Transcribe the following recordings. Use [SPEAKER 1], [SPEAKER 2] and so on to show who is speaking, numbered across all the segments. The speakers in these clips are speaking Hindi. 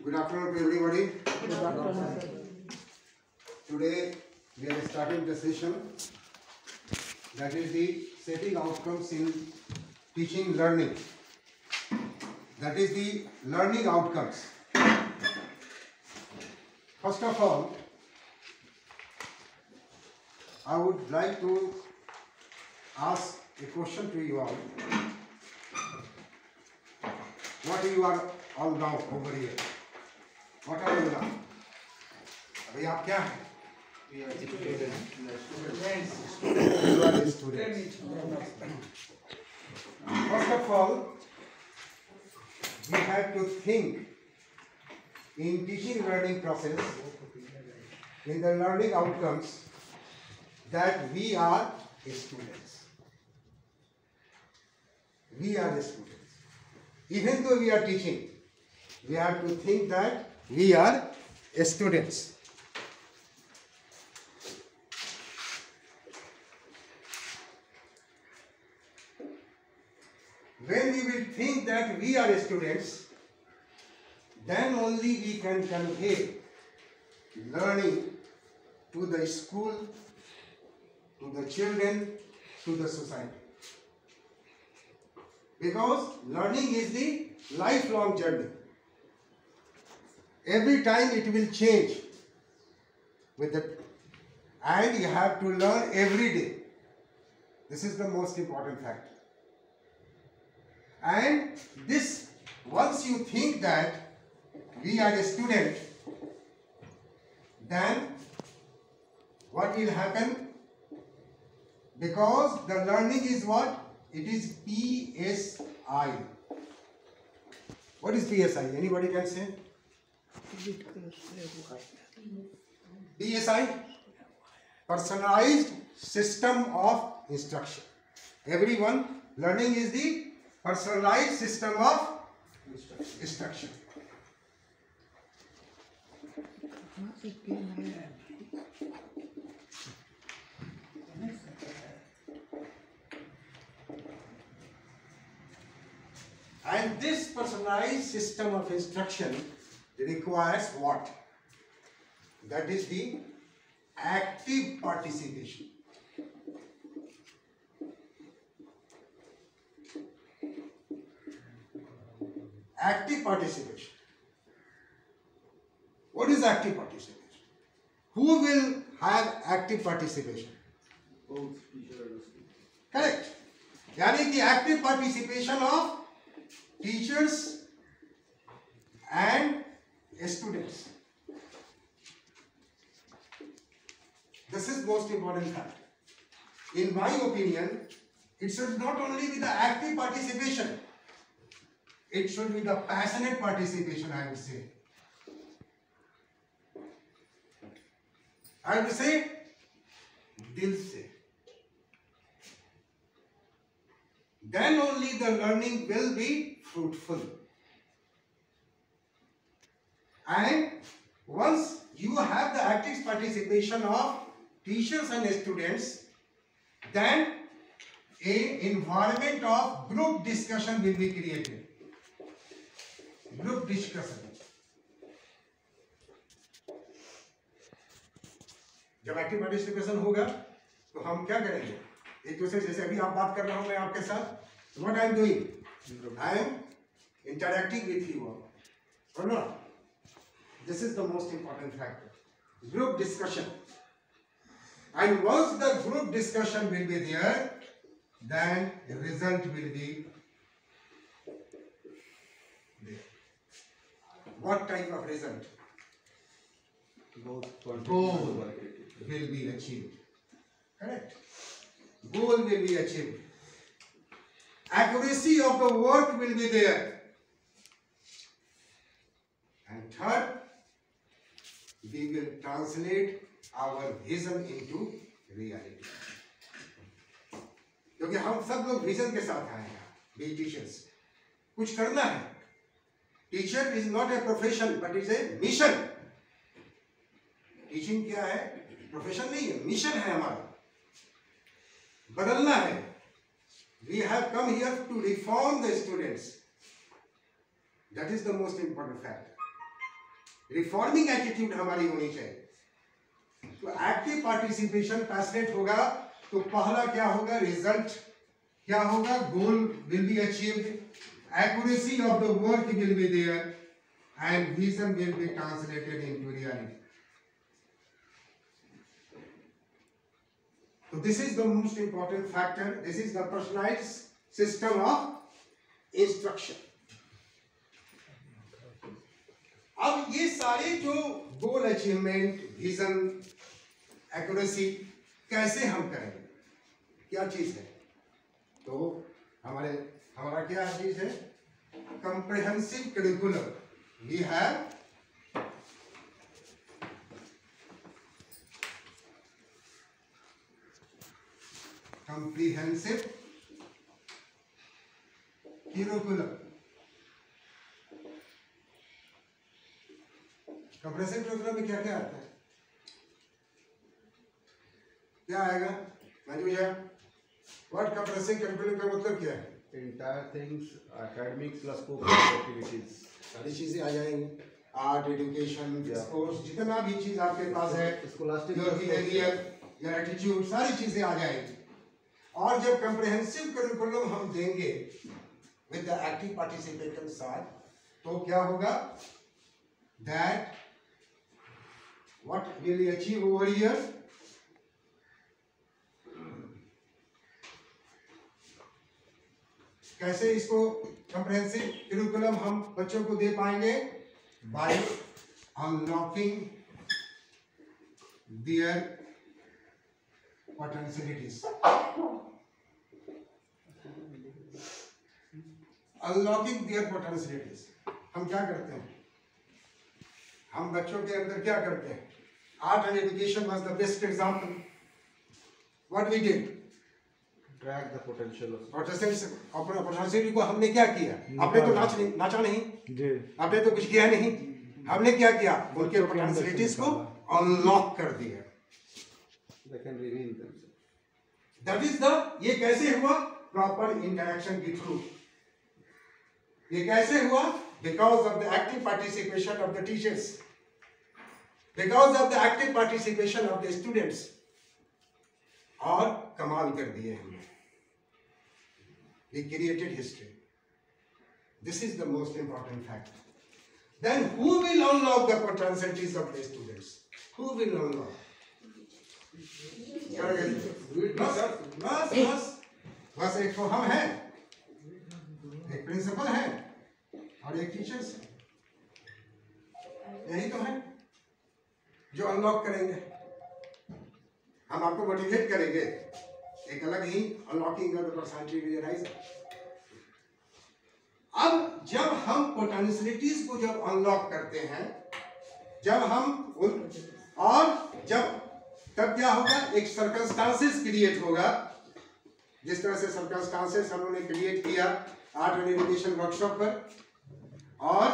[SPEAKER 1] Good afternoon to everybody. Today we are starting the session that is the setting outcomes in teaching learning. That is the learning outcomes. First of all, I would like to ask a question to you all. What you are all now over here? What are you now? अभी आप क्या हैं? You are students. First of all, we have to think in teaching learning process, in the learning outcomes, that we are students. We are students. Even though we are teaching, we have to think that we are students. When we will think that we are students, then only we can convey learning to the school, to the children, to the society. Because learning is the lifelong journey. Every time it will change and you have to learn every day. This is the most important fact. And this, once you think that we are a student, then what will happen? Because the learning is what? It is PSI. What is PSI? Anybody can say? PSI? Personalized System of Instruction. Everyone, learning is the personalized system of instruction. And this personalized system of instruction requires what? That is the active participation. Active participation. What is active participation? Who will have active participation? Both teacher and student. Correct. यानी कि active participation of teachers and students. This is most important fact. In my opinion, it should not only be the active participation, it should be the passionate participation, I would say. I would say, dil se. Then only the learning will be fruitful. And once you have the active participation of teachers and students, then an environment of group discussion will be created. Group discussion. जब एक्टिव पार्टिसिपेशन होगा तो हम क्या करेंगे? एक दूसरे जैसे अभी आप बात कर रहा हूं मैं आपके साथ. What I am doing? I am interacting with you all. Or not? This is the most important factor. Group discussion. And once the group discussion will be there, then the result will be there. What type of result? Goal will be achieved. Correct. Goal will be achieved. Accuracy of the work will be there. And third, we will translate our vision into reality. क्योंकि हम सब लोग विजन के साथ आए हैं. Be teachers. कुछ करना है. Teacher is not a profession, but is a mission. Teaching क्या है? प्रोफेशन नहीं है, मिशन है हमारा. बदलना है. We have come here to reform the students. That is the most important fact. Reforming attitude हमारी होनी चाहिए। तो एक्टिव पार्टिसिपेशन पैशनेट होगा तो पहला क्या होगा, रिजल्ट क्या होगा, goal will be achieved, accuracy of the work will be there and vision will be translated into reality. So this is the most important factor. This is the personalized system of instruction. अब ये सारे जो गोल अचीवमेंट, विजन, एक्यूरेसी कैसे हम करेंगे, क्या चीज है? तो हमारा क्या चीज है, comprehensive curriculum. We have comprehensive curriculum। Comprehensive curriculum में क्या क्या आता है, क्या आएगा मंजू भैया? व्हाट कंप्रेसिव करिकुलम का मतलब क्या है?
[SPEAKER 2] Entire things academics plus co-curricular activities,
[SPEAKER 1] सारी चीजें आ जाएंगी, आर्ट, एजुकेशन, स्पोर्ट्स, जितना भी चीज आपके पास है,
[SPEAKER 2] scholastic,
[SPEAKER 1] your behaviour, your attitude, सारी चीजें आ जाएंगी। और जब कंप्रिहेंसिव करिकुलम हम देंगे विद द एक्टिव पार्टिसिपेशन साथ, तो क्या होगा, that what will you achieve over here, कैसे इसको कंप्रिहेंसिव करिकुलम हम बच्चों को दे पाएंगे, by unlocking their potentialities. Unlocking their potentialities हम क्या करते हैं, हम बच्चों के अंदर क्या करते हैं? Art and education was the best example. What we did,
[SPEAKER 2] track the potential of
[SPEAKER 1] potential को हमने क्या किया? आपने तो नाचा नहीं जी, आपने तो कुछ किया नहीं, हमने क्या किया, उनके पोटेंशियलिटीज को अनलॉक कर दिया।
[SPEAKER 2] they can reveal themselves.
[SPEAKER 1] That is the, ये कैसे हुआ, प्रॉपर इंटरेक्शन के थ्रू। ये कैसे हुआ, because of the active participation of the teachers, because of the active participation of the students. और कमाल कर दिए हमने, we created history. This is the most important factor. Then who will unlock the potentialities of the students? Who will unlock? बस एक तो हम हैं, एक प्रिंसिपल है और एक टीचर्स है, यही तो है जो अनलॉक करेंगे। हम आपको मोटिवेट करेंगे, एक अलग ही unlocking of the personality realise. अब जब हम पोटेंशियलिटीज को जब अनलॉक करते हैं, जब हम तब क्या होगा, एक सर्कमस्टांसेस क्रिएट होगा। जिस तरह से सर्कमस्टांसेस हमने क्रिएट किया आर्ट एंड एजुकेशन वर्कशॉप पर, और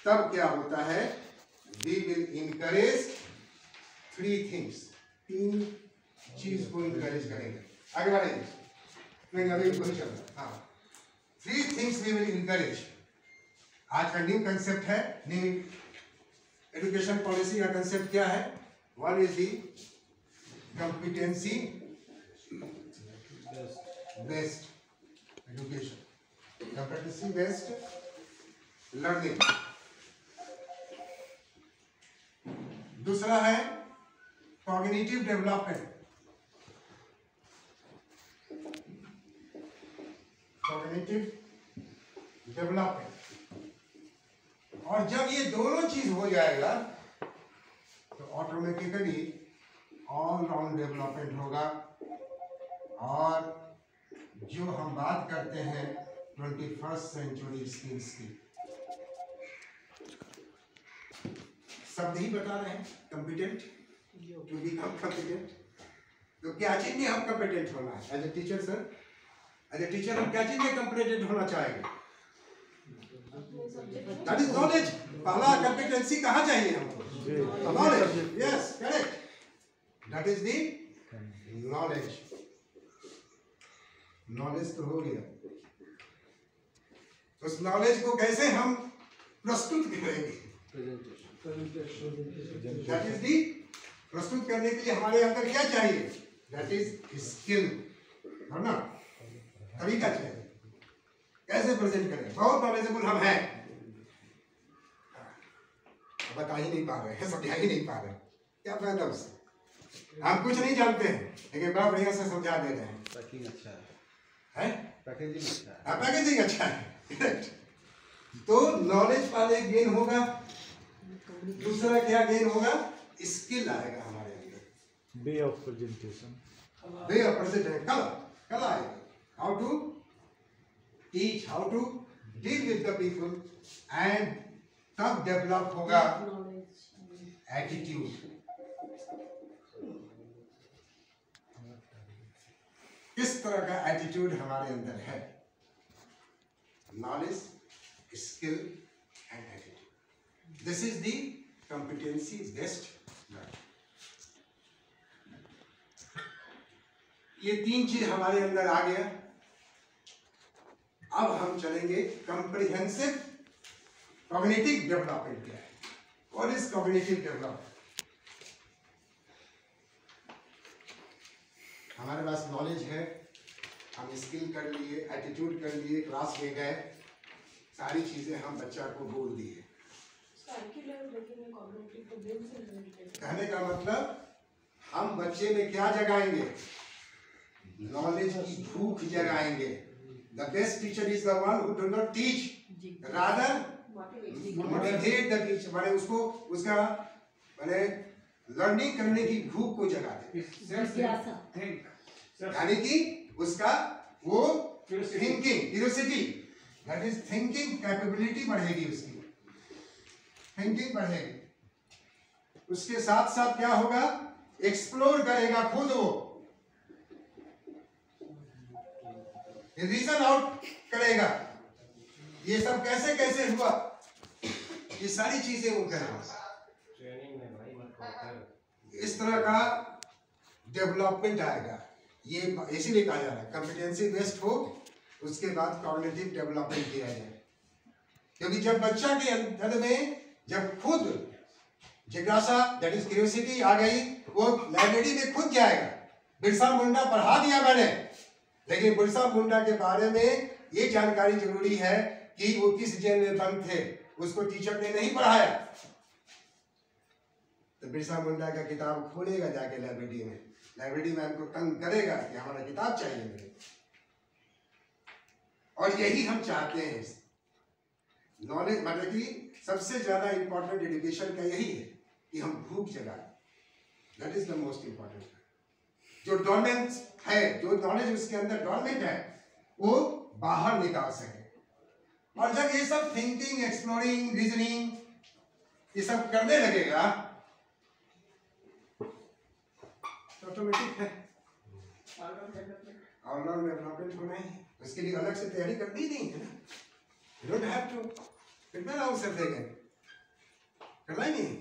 [SPEAKER 1] तब क्या होता है, वी विल इनकरेज 3 थिंग्स, 3 चीज को इनकरेज करेंगे। आगे बढ़ेंगे, नहीं अभी वही चल रहा। हाँ, 3 थिंग्स वी विल इनकरेज। आज का न्यू कंसेप्ट है, न्यू एजुकेशन पॉलिसी का कंसेप्ट क्या है? One is the competency based education, competency based learning. दूसरा है कॉग्निटिव डेवलपमेंट, कॉग्निटिव डेवलपमेंट। और जब ये दोनों चीज हो जाएगा तो ऑटोमेटिकली ऑल राउंड डेवलपमेंट होगा। और जो हम बात करते हैं 21st सेंचुरी स्किल्स की, शब्द ही बता रहे हैं, कॉम्पिटेंट, टू बिकम कॉम्पिटेंट। तो क्या चीज में हम कॉम्पिटेंट होना है as a teacher? Sir as a teacher हम क्या चीज में कॉम्पिटेंट होना चाहेंगे? That is knowledge. पहला कॉम्पिटेंसी कहाँ चाहिए हमको? Knowledge. Yes, correct, that is the knowledge. Knowledge तो हो गया, उस नॉलेज को कैसे हम प्रस्तुत करेंगे, दैट इज दी प्रस्तुत करने के लिए हमारे अंदर क्या चाहिए? दैट इज स्किल, है ना, तरीका चाहिए। कैसे प्रेजेंट करें? बहुत नॉलेजेबल हम हैं, बता ही नहीं पा रहे हैं, समझा ही नहीं पा रहे, क्या फायदा उससे? हम कुछ नहीं जानते हैं लेकिन बड़ा बढ़िया से समझा दे रहे हैं।
[SPEAKER 2] पैकिंग अच्छा
[SPEAKER 1] है,
[SPEAKER 2] पैकेजिंग अच्छा है,
[SPEAKER 1] पैकेजिंग अच्छा है। तो नॉलेज पहले गेन होगा, दूसरा क्या गेन होगा? स्किल आएगा हमारे अंदर,
[SPEAKER 2] way of presentation,
[SPEAKER 1] way of presentation, कला आएगा, how to teach, how to deal with the people, and तब डेवलप होगा एटीट्यूड। किस तरह का एटीट्यूड हमारे अंदर है? Knowledge, skill and attitude, this is the competency based learning. ये तीन चीज हमारे अंदर आ गया। अब हम चलेंगे कॉम्प्रिहेंसिव कॉग्निटिव डेवलपमेंट क्या है। और इस कॉग्निटिव डेवलपमेंट, हमारे पास नॉलेज है, हम स्किल कर लिए, एटीट्यूड कर लिए, क्लास में गए, सारी चीजें हम बच्चा को बोल दिए। कहने का मतलब हम बच्चे में क्या जगाएंगे? नॉलेज की भूख जगाएंगे। The best teacher is the one who does not teach, rather motivate the teacher, माने उसको उसका माने लर्निंग करने की भूख को जगा दे, यानी कि उसका वो thinking curiosity, that is thinking capability बढ़ेगी, उसकी थिंकिंग बढ़ेगी। उसके साथ साथ क्या होगा? एक्सप्लोर करेगा खुद, वो रीजन आउट करेगा, ये सब कैसे कैसे हुआ, ये सारी चीजें वो करेगा। इस तरह का डेवलपमेंट आएगा। ये इसीलिए कहा जा रहा है कॉम्पिटेंसी बेस्ड हो, उसके बाद कॉग्निटिव डेवलपमेंट किया जाए। क्योंकि जब बच्चा के अंदर में जब खुद जिज्ञासा, दैट इज क्यूरियोसिटी आ गई, वो लाइब्रेरी में खुद जाएगा। बिरसा मुंडा पढ़ा दिया मैंने, लेकिन बिरसा मुंडा के बारे में ये जानकारी जरूरी है कि वो किस जेल में बंद थे, उसको टीचर ने नहीं पढ़ाया। तो बिरसा मुंडा का किताब खोलेगा जाके लाइब्रेरी में, लाइब्रेरी मैन को तंग करेगा कि हमारा किताब चाहिए मेरे। और यही हम चाहते हैं। नॉलेज मतलब कि सबसे ज्यादा इंपॉर्टेंट एजुकेशन का यही है कि हम भूख जगाएं, that is the most important. जो डोरमेंट है, जो नॉलेज उसके अंदर डोरमेंट है, वो बाहर निकाल सके। और जब ये सब थिंकिंग, एक्सप्लोरिंग, रीजनिंग ये सब करने लगेगा तो ऑटोमेटिक है ऑलराउंड डेवलपमेंट होना ही। उसके लिए अलग से तैयारी करनी नहीं है ना, यू डोंट हैव टू, कितना राउंड से देंगे, करना ही नहीं।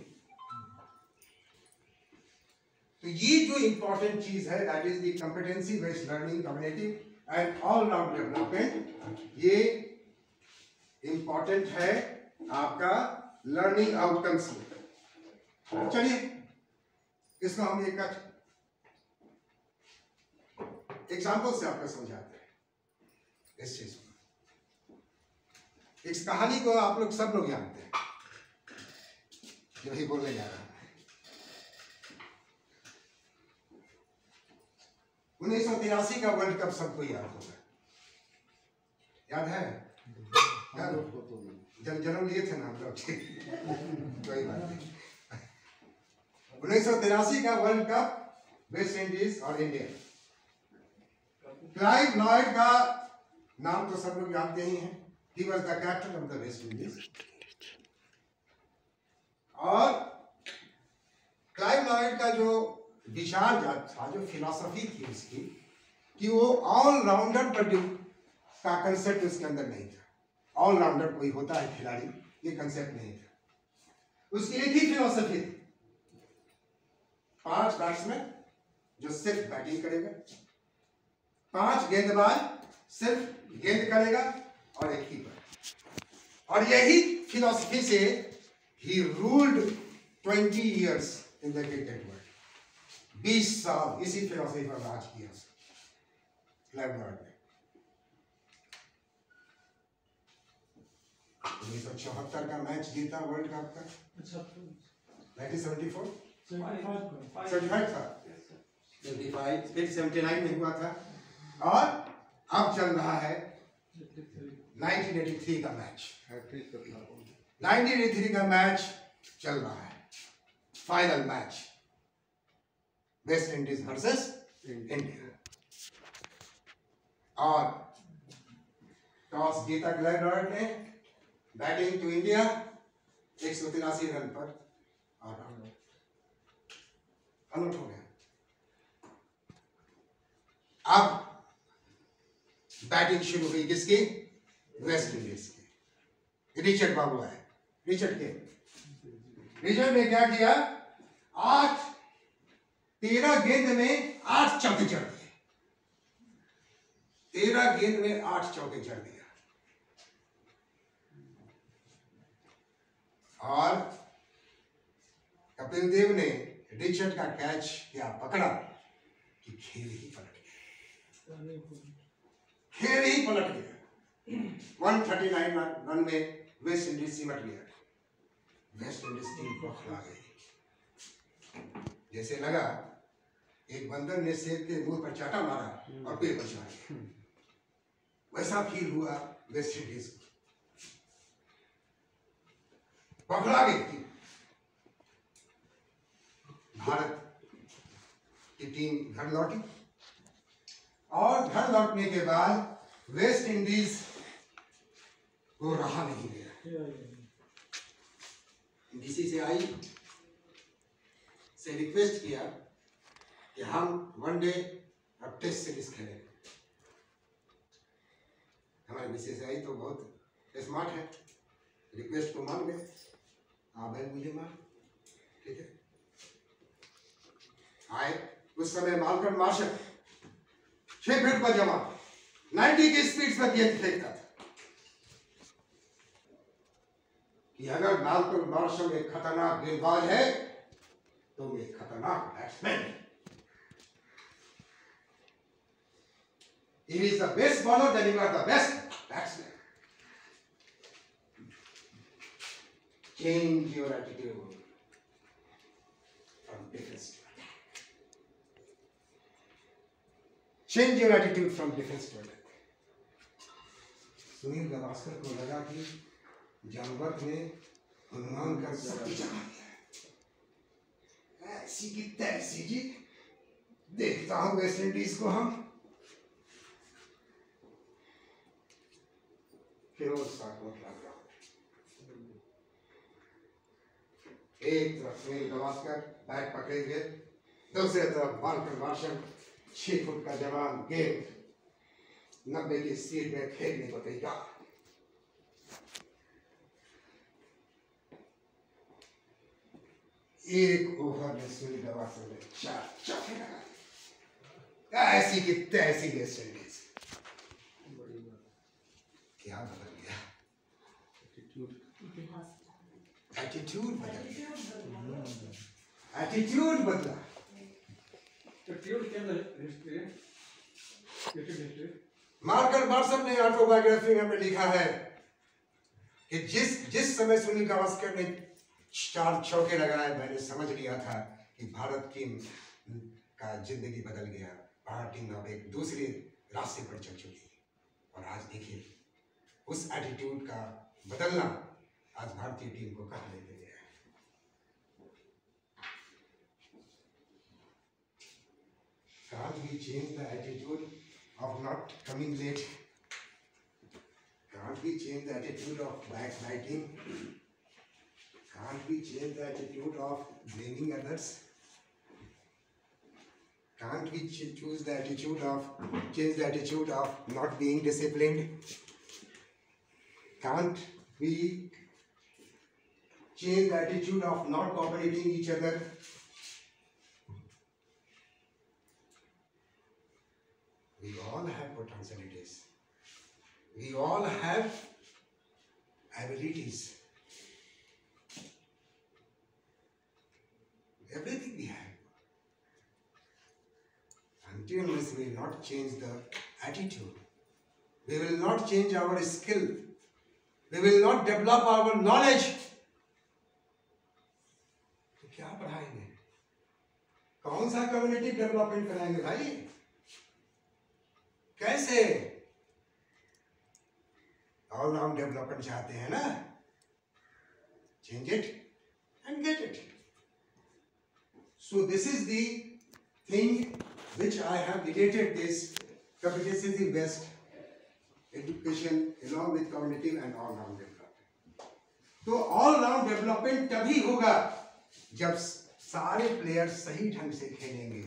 [SPEAKER 1] तो ये जो इंपॉर्टेंट चीज है, that is the competency based learning, cognitive and all round development. ये इंपॉर्टेंट है आपका लर्निंग आउटकम्स में। चलिए इसको हम एक एग्जाम्पल से आपको समझाते हैं इस चीज को। इस कहानी को आप लोग सब लोग जानते हैं, जो ही बोलने जा रहा है। 1983 का वर्ल्ड कप सबको याद होगा, याद है? जब जन्म लिए थे ना हम लोग, कोई बात नहीं। 1983 का वर्ल्ड कप वेस्ट इंडीज और इंडिया। क्लाइव लॉयड का नाम तो सब लोग जानते ही हैं, he was the captain of the West Indies. और क्लाइव लॉयड का जो विचार था, जो फिलॉसफी थी उसकी, कि वो ऑलराउंडर का कंसेप्ट उसके अंदर नहीं था। ऑलराउंडर कोई होता है खिलाड़ी, ये कंसेप्ट नहीं था। उसकी एक ही फिलॉसफी थी, 5 बैट्समैन जो सिर्फ बैटिंग करेगा, 5 गेंदबाज सिर्फ गेंद करेगा और एक कीपर। और यही फिलॉसफी से He ruled 20 years in the cricket world. 20 साल इसी फिलॉसफी पर राज किया क्लेव लॉर्ड ने। 1974 का मैच जीता वर्ल्ड कप का। 1974 75 था, 75 फिर 79 में हुआ था, और अब चल रहा है 1983 का मैच। 1983 का मैच चल रहा है, final match West Indies versus India, और टॉस जीता ग्लेन लॉर्ड ने, बैटिंग टू इंडिया 183 रन पर आउट हो गया। अब बैटिंग शुरू हुई किसकी? वेस्ट इंडीज की। रिचर्ड बाबू आए। रिचर्ड ने क्या किया? 13 गेंद में 8 चौके जड़ दिए। 13 गेंद में 8 चौके जड़ दिया, और कपिल देव ने रिचर्ड का कैच क्या पकड़ा कि खेल ही पलट गया। खेल ही पलट गया। 139 रन में वेस्ट इंडीज सिमट गया। वेस्ट इंडीज टीम बौखला गई। जैसे लगा एक बंदर ने शेर के मुंह पर चाटा मारा और पेड़ पर चढ़ा गया, वैसा फील हुआ वेस्ट इंडीज को। बौखला गई थी। भारत की टीम घर लौटी, और घर लौटने के बाद वेस्ट इंडीज को रहा नहीं गया। बीसीसीआई से रिक्वेस्ट किया कि हम वनडे अब टेस्ट सीरीज खेलें। हमारे बीसीसीआई तो बहुत स्मार्ट है, रिक्वेस्ट को मान गए। आप है मुझे मान, ठीक है। आए उस समय मालकम मार्शल 6 फीट पर जमा 90 की स्पीड पर गेंद फेंकता था कि अगर मालकम मार्शल एक खतरनाक गेंदबाज है तो मैं खतरनाक बैट्समैन हूं। If he is the best bowler, then you are the best batsman. Change your attitude from defense to attack. Change your attitude from defense to attack. Sunil Gavaskar को लगा कि जानवर ने हनुमान का शक्ति जगा दिया। ऐसी की तैसी जी, देखता हूं वेस्ट इंडीज को हम। फिर वो स्टार्ट लग रहा। एक तरफ सुनील गावस्कर बैट पकड़ेंगे, दूसरी तरफ मालकम मार्शल 6 फुट का जवान गेंद 90 की स्पीड में फेंकने को तैयार। एक ओवर में सुनील गावस्कर ने 4 चौके लगाए। ऐसी की तैसी वेस्ट इंडीज। क्या बदल गया? एटीट्यूड बदल गया। एटीट्यूड बदला। मार्कल मार्शल ने ऑटोबायोग्राफी में लिखा है कि जिस समय सुनील गावस्कर ने 4 चौके लगाए, मैंने समझ लिया था कि भारत टीम का जिंदगी बदल गया। भारत टीम अब एक दूसरे रास्ते पर चल चुकी। और आज देखिए उस एटीट्यूड का बदलना आज भारतीय टीम को कहाँ ले गया है। Can't we change the attitude of not coming late? Can't we change the attitude of backbiting? Can't we change the attitude of blaming others? Can't we change the attitude of not being disciplined? Can't we change the attitude of not cooperating each other? We all have potentialities. We all have abilities. Materialism will not change the attitude. We will not change our skill. We will not develop our knowledge. तो क्या पढ़ाएंगे? कौन सा कम्युनिटी डेवलपमेंट कराएंगे भाई? कैसे? ऑल राउंड डेवलपमेंट चाहते हैं ना? Change it and get it. So this is the thing which I have related this competency based education along with cognitive and all round development. तो all round development तभी होगा जब सारे प्लेयर्स सही ढंग से खेलेंगे.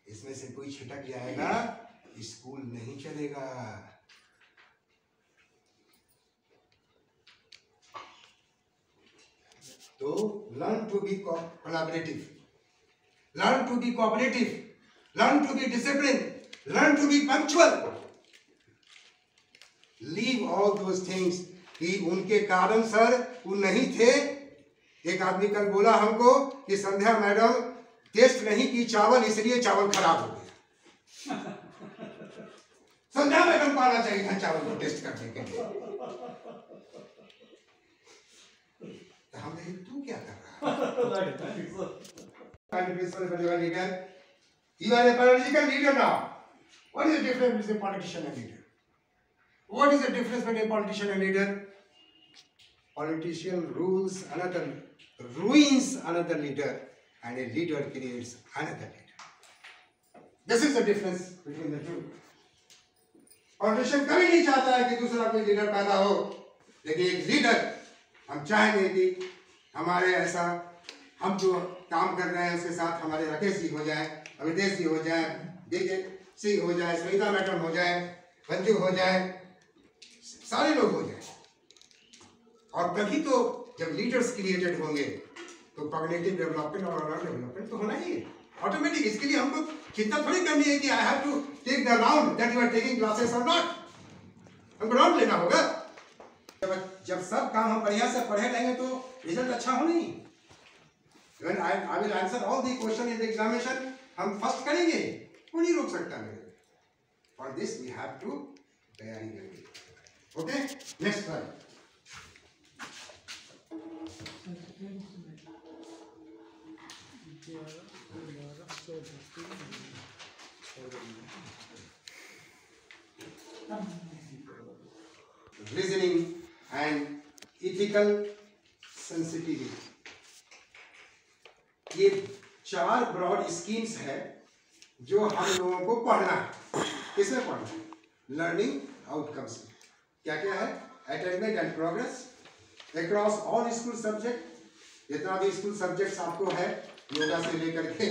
[SPEAKER 1] इसमें से कोई छिटक जाएगा, स्कूल नहीं चलेगा. तो learn to be collaborative, learn to be cooperative, learn to be disciplined, learn to be punctual. Leave all those things कि उनके कारण सर वो नहीं थे. एक आदमी कल बोला हमको कि संध्या मैडम टेस्ट नहीं की चावल इसलिए चावल खराब हो गया. संध्या मैडम को आना चाहिए था चावल को टेस्ट करने के लिए. हम देखें तू क्या कर रहा है? You are a political leader now. What is the difference between a politician and leader? What is the difference between a politician and leader? Politician rules another, ruins another leader, and a leader creates another leader. This is the difference between the two. Politician कभी नहीं चाहता है कि दूसरा कोई लीडर पैदा हो, लेकिन एक लीडर हम चाहेंगे कि हमारे ऐसा हम जो काम कर रहे हैं उसके साथ हमारे राकेश जी हो जाए, अविदेश जी हो जाए, डीके सिंह हो जाए, सविता मैडम हो जाए, मंजू हो जाए, सारे लोग हो जाए. और तभी तो जब लीडर्स क्रिएटेड होंगे तो कॉग्निटिव डेवलपमेंट और ऑलराउंड डेवलपमेंट तो होना ही है ऑटोमेटिक. इसके लिए हमको चिंता थोड़ी करनी है कि I have to take the round that you are taking classes और नॉट. हमको राउंड लेना होगा. जब सब काम हम बढ़िया से पढ़े रहेंगे तो रिजल्ट अच्छा हो नहीं. When I will answer all the question in the examination, हम फर्स्ट करेंगे, कोई नहीं रोक सकता मेरे. For this we have to तैयारी करेंगे. Okay, next slide. Reasoning and ethical sensitivity. ये 4 ब्रॉड स्कीम्स है जो हम लोगों को पढ़ना है. किसमें पढ़ना है? Learning outcomes. क्या क्या है? Attainment and progress across all school subject. जितना भी स्कूल सब्जेक्ट्स आपको है, योगा से लेकर के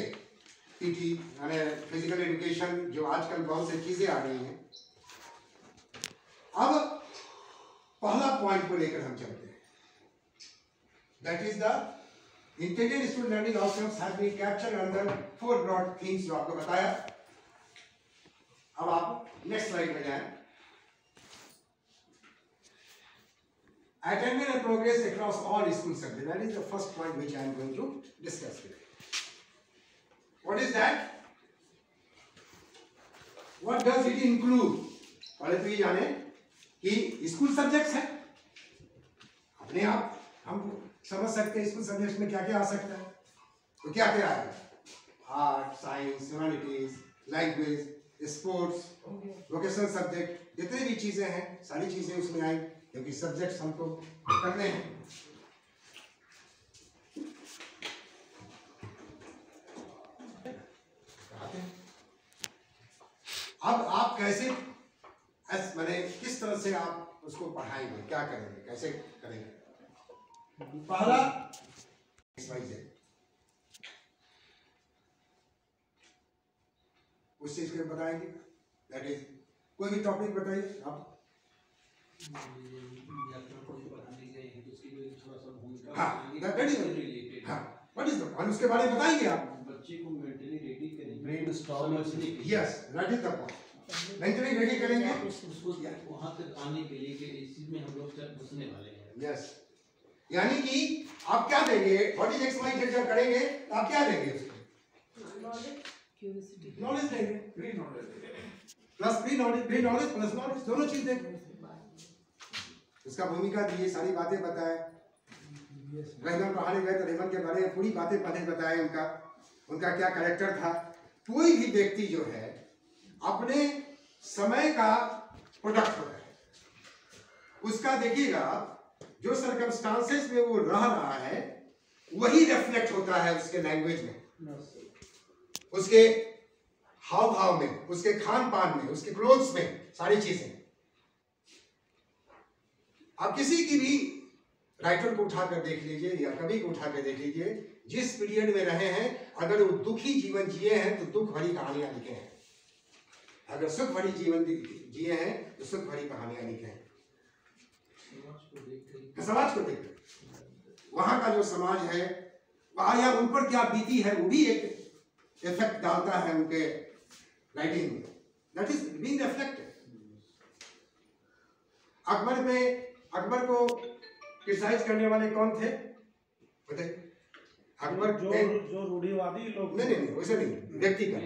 [SPEAKER 1] पीटी यानी फिजिकल एजुकेशन, जो आजकल बहुत सी चीजें आ गई हैं. अब पहला पॉइंट को लेकर हम चलते हैं. That is the intelligent student learning outcomes have been captured under 4 broad themes जो आपको बताया. अब आप नेक्स्ट स्लाइड में जाएं. Attainment and progress across all school subjects. That is the first point which I am going to discuss today. What is that? What does it include? पहले तो ये जाने कि स्कूल सब्जेक्ट्स हैं. अपने आप हम समझ सकते हैं स्कूल सब्जेक्ट्स में क्या क्या आ सकता है. तो क्या क्या आएगा? Art, science, humanities, language, sports, vocational subject, जितने भी चीजें हैं सारी चीजें उसमें आएंगी क्योंकि सब्जेक्ट्स हमको करने हैं. अब आप कैसे मैंने किस तरह से आप उसको पढ़ाएंगे, क्या करेंगे, कैसे करेंगे? पहला उस चीज को बताएंगे. दैट इज कोई भी टॉपिक बताइए आप. व्हाट इज द, और उसके बारे में बताएंगे आप.
[SPEAKER 2] बच्चे को मेंटली रेडी करेंगे.
[SPEAKER 1] Yes, that is the point. Mentally ready करेंगे
[SPEAKER 2] उसको वहां तक आने के लिए कि इस चीज में हम लोग घुसने वाले हैं.
[SPEAKER 1] यस, यानी कि आप क्या देंगे? What is X Y Z जब करेंगे तो आप क्या देंगे उसको? नॉलेज देंगे, plus pre knowledge plus knowledge, दोनों चीज देंगे। उसका भूमिका दी, सारी बातें बताए। रेमन पढ़ाने गए तो रेमन के बारे में पूरी बातें पढ़े बताए, उनका क्या कैरेक्टर था। कोई भी व्यक्ति जो है अपने समय का प्रोडक्ट होता है, उसका देखिएगा जो सर्कमस्टांसेस में वो रह रहा है वही रिफ्लेक्ट होता है उसके लैंग्वेज में, उसके हाव भाव में, उसके खान पान में, उसके क्लोथ्स में, सारी चीजें। आप किसी की भी राइटर को उठाकर देख लीजिए या कवि को उठाकर देख लीजिए, जिस पीरियड में रहे हैं, अगर वो दुखी जीवन जिए हैं तो दुख भरी कहानियां लिखे हैं, अगर सुख भरी जीवन जिए हैं तो सुख भरी कहानियां लिखे हैं। समाज को देख, वहां का जो समाज है वहां या उन पर क्या बीती है वो भी एक इफेक्ट डालता है उनके राइटिंग में, that is being reflected. Akbar को क्रिटिसाइज करने वाले कौन थे बताइए? अकबर
[SPEAKER 3] जो रूढ़िवादी लोग,
[SPEAKER 1] नहीं वैसे नहीं, व्यक्ति का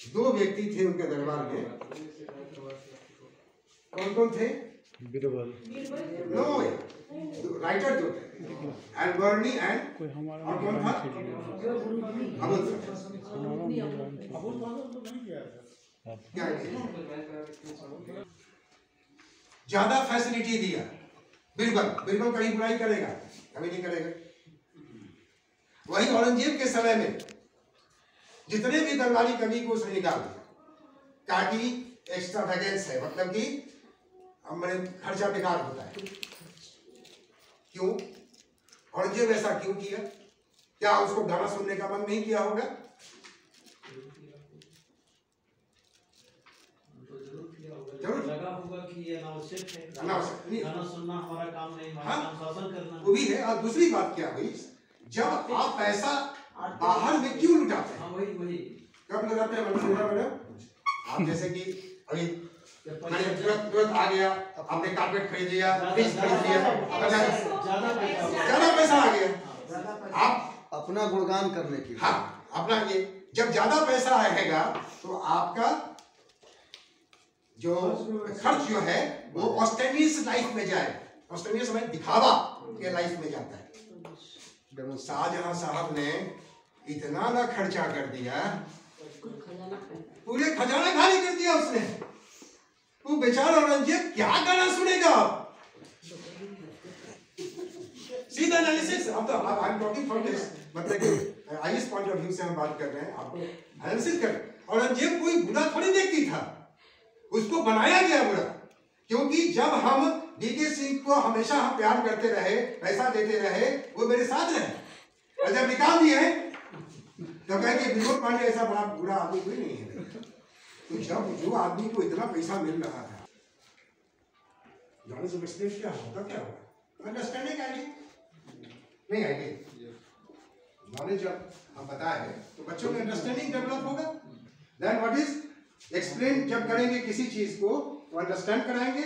[SPEAKER 1] दो व्यक्ति थे उनके दरबार में, कौन थे?
[SPEAKER 3] बीरबल,
[SPEAKER 1] नो राइटर जो थे, अल्बर्नी एंड और कौन था? क्या ज्यादा फैसिलिटी दिया बिरबल कहीं बुराई करेगा? कभी नहीं करेगा। वही औरंगजेब के समय में जितने भी बंगाली कवि को उसने निकाल दिया, ताकि एक्स्ट्रावेगेंस है, मतलब कि हमारे खर्चा बेकार होता है। क्यों? औरंगजेब ऐसा क्यों किया? क्या उसको गाना सुनने का मन नहीं किया होगा?
[SPEAKER 2] जरूर लगा होगा कि ये अनावश्यक है, गाना सुनना हमारा काम नहीं, हमारा काम शासन करना।
[SPEAKER 1] वो भी है। और दूसरी बात क्या हुई, जब आप पैसा बाहर में क्यों लुटाते हैं?
[SPEAKER 2] वही
[SPEAKER 1] कब लुटाते हैं मैडम? आप जैसे कि अभी तुरंत आ गया, आपने कारपेट खरीद लिया, फ्रिज खरीद लिया, ज्यादा पैसा आ गया, आप
[SPEAKER 4] अपना गुणगान करने के लिए,
[SPEAKER 1] हाँ अपना ये, जब ज्यादा पैसा आएगा तो आपका जो खर्च जो है वो ऑस्टेनियस लाइफ में जाए, ऑस्टेनियस में दिखावा के लाइफ में जाता है। शाहजहां साहब ने इतना ना खर्चा कर दिया, पूरे खजाना खाली कर दिया उसने। वो बेचारा औरंगजेब क्या गाना सुनेगा? सीधा एनालिसिस, अब तो I am talking from this, मतलब कि आईएस पॉइंट ऑफ व्यू से हम बात कर रहे हैं, आपको एनालिसिस कर। औरंगजेब कोई बुरा थोड़ी व्यक्ति था, उसको बनाया गया बुरा, क्योंकि जब हम डीके सिंह को हमेशा हम प्यार करते रहे, पैसा देते रहे, वो मेरे साथ रहे, और जब निकाल दिए तो कहे कि विनोद पांडे ऐसा बड़ा बुरा आदमी कोई नहीं है। तो जब जो आदमी को इतना पैसा मिल रहा था, नॉलेज ऑफ एक्सपीरियंस क्या होगा, क्या होगा? अंडरस्टैंडिंग आएगी नहीं आएगी? नॉलेज जब हम बताए तो बच्चों में अंडरस्टैंडिंग डेवलप होगा। देन व्हाट इज एक्सप्लेन, जब करेंगे किसी चीज को तो अंडरस्टैंड कराएंगे,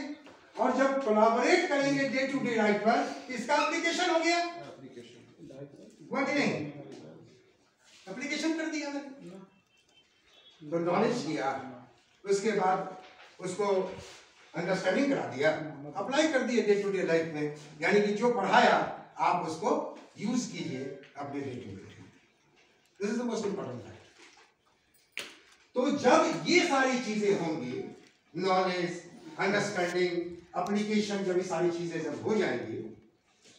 [SPEAKER 1] और जब कोलैबोरेट करेंगे डे टू डे लाइफ पर, इसका एप्लीकेशन हो गया। हुआ कि नहीं? एप्लीकेशन कर दिया मैंने, तो नॉलेज दिया, उसके बाद उसको अंडरस्टैंडिंग करा दिया, अप्लाई कर दिए डे टू डे लाइफ में। यानी कि जो पढ़ाया आप उसको यूज कीजिए अपने day to day. This is the most important fact. तो जब ये सारी चीजें होंगी, नॉलेज, अंडरस्टैंडिंग, एप्लीकेशन, जब ये सारी चीजें जब हो जाएंगी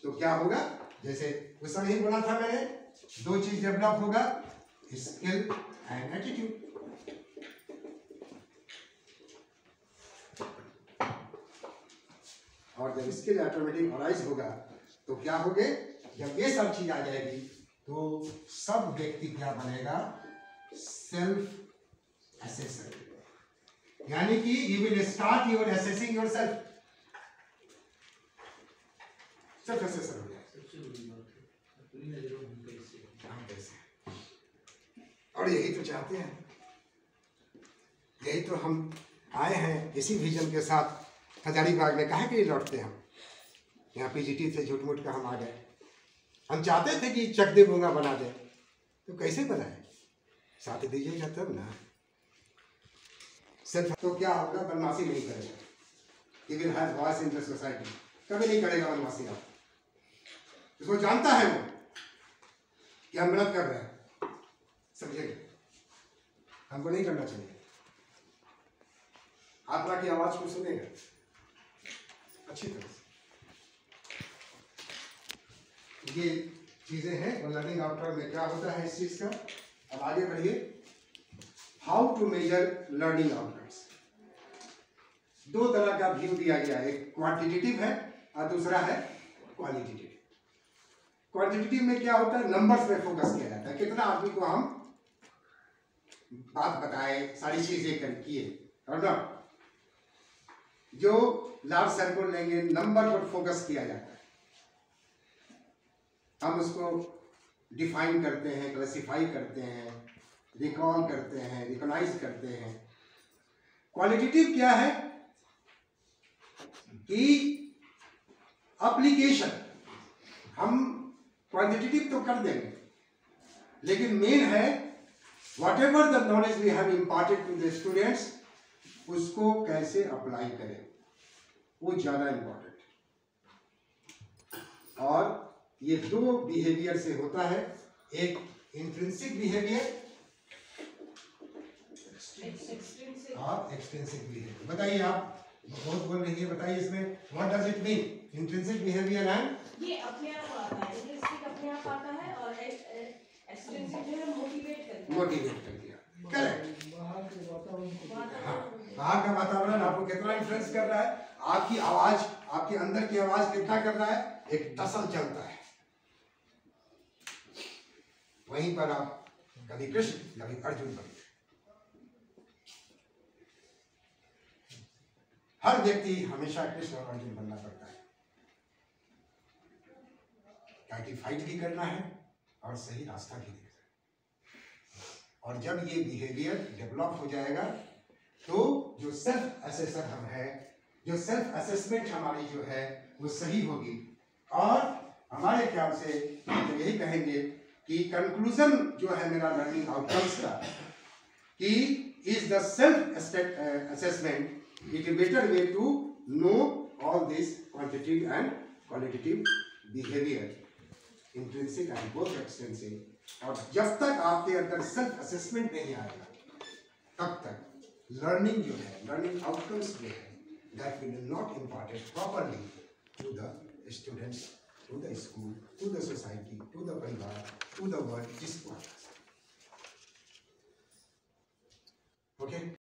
[SPEAKER 1] तो क्या होगा? जैसे उस समय ही बोला था मैंने, दो चीज डेवलप होगा, स्किल एंड एटीट्यूड। और जब स्किल ऑटोमेटिक अराइज होगा तो क्या होगे? जब ये सब चीज आ जाएगी तो सब व्यक्ति क्या बनेगा? सेल्फ असेसर, यानी कि you will start your assessing yourself. Self assessor हो जाए। और यही तो चाहते हैं, यही तो हम आए हैं इसी विजन के साथ। हजारीबाग में काहे के लिए लौटते हम? यहाँ पीजीटी से झूठ मूठ का हम आ गए। हम चाहते थे कि चक दे बोंगा बना दे, तो कैसे बनाए? साथ दीजिएगा तब ना। सेल्फ तो क्या होगा, बदमाशी नहीं करेगा, he will have voice in the society, कभी नहीं करेगा बदमाशी। आप उसको जानता है वो कि हम गलत कर रहे हैं, समझेगा, हमको नहीं करना चाहिए। आत्मा की आवाज को सुनेगा अच्छी तरह से। ये चीजें हैं और लर्निंग आउटकम में क्या होता है इस चीज का। अब आगे बढ़िए, how to measure learning outcomes. दो तरह का व्यू दिया गया है, एक क्वांटिटेटिव है और दूसरा है क्वालिटेटिव। क्वांटिटेटिव में क्या होता है, नंबर्स में फोकस किया जाता है, कितना आदमी को हम बात बताए, सारी चीजें कर किए, और ना जो लार्ज सर्कल लेंगे नंबर पर फोकस किया जाता है, हम उसको डिफाइन करते हैं, क्लासिफाई करते हैं, रिकॉल करते हैं, रिकॉग्नाइज करते हैं। क्वालिटेटिव क्या है कि एप्लीकेशन, हम क्वांटिटेटिव तो कर देंगे लेकिन मेन है whatever the knowledge we have imparted to the students, उसको कैसे अप्लाई करें, वो ज्यादा इंपॉर्टेंट है। और ये दो बिहेवियर से होता है, एक इंट्रिंसिक बिहेवियर और एक्सट्रिंसिक बिहेवियर। बताइए, आप बहुत बोल रही है, बताइए इसमें what does it mean, intrinsic behaviour and.
[SPEAKER 4] ये अपने आप आता है, इंट्रिंसिक अपने आप आता है और एक्सट्रिंसिक जो है मोटिवेट कर दिया।
[SPEAKER 1] करेक्ट।
[SPEAKER 3] बाहर के वातावरण को
[SPEAKER 1] बाहर का वातावरण आपको कितना इन्फ्लुएंस कर रहा है, आपकी आवाज, आपके अंदर की आवाज कितना कर रहा है, एक टसल चलता है, वहीं पर आप कभी कृष्ण कभी अर्जुन बनते। हर व्यक्ति हमेशा कृष्ण और अर्जुन बनना पड़ता है, ताकि फाइट भी करना है और सही रास्ता भी देखना है। और जब ये बिहेवियर डेवलप हो जाएगा तो जो सेल्फ असेसर हम है, जो सेल्फ असेसमेंट हमारी जो है वो सही होगी। और हमारे ख्याल से तो यही कहेंगे कि कंक्लूजन जो है मेरा लर्निंग आउटकम्स का, कि is the self assessment it is better way to know all this quantitative and qualitative behavior, intrinsic and both extrinsic। और जब तक आपके अंदर सेल्फ असेसमेंट नहीं आएगा तब तक लर्निंग जो है, लर्निंग आउटकम्स जो है, that will not imparted properly to the students, to the school, to the society, to the परिवार, to the world, जिसको। ओके।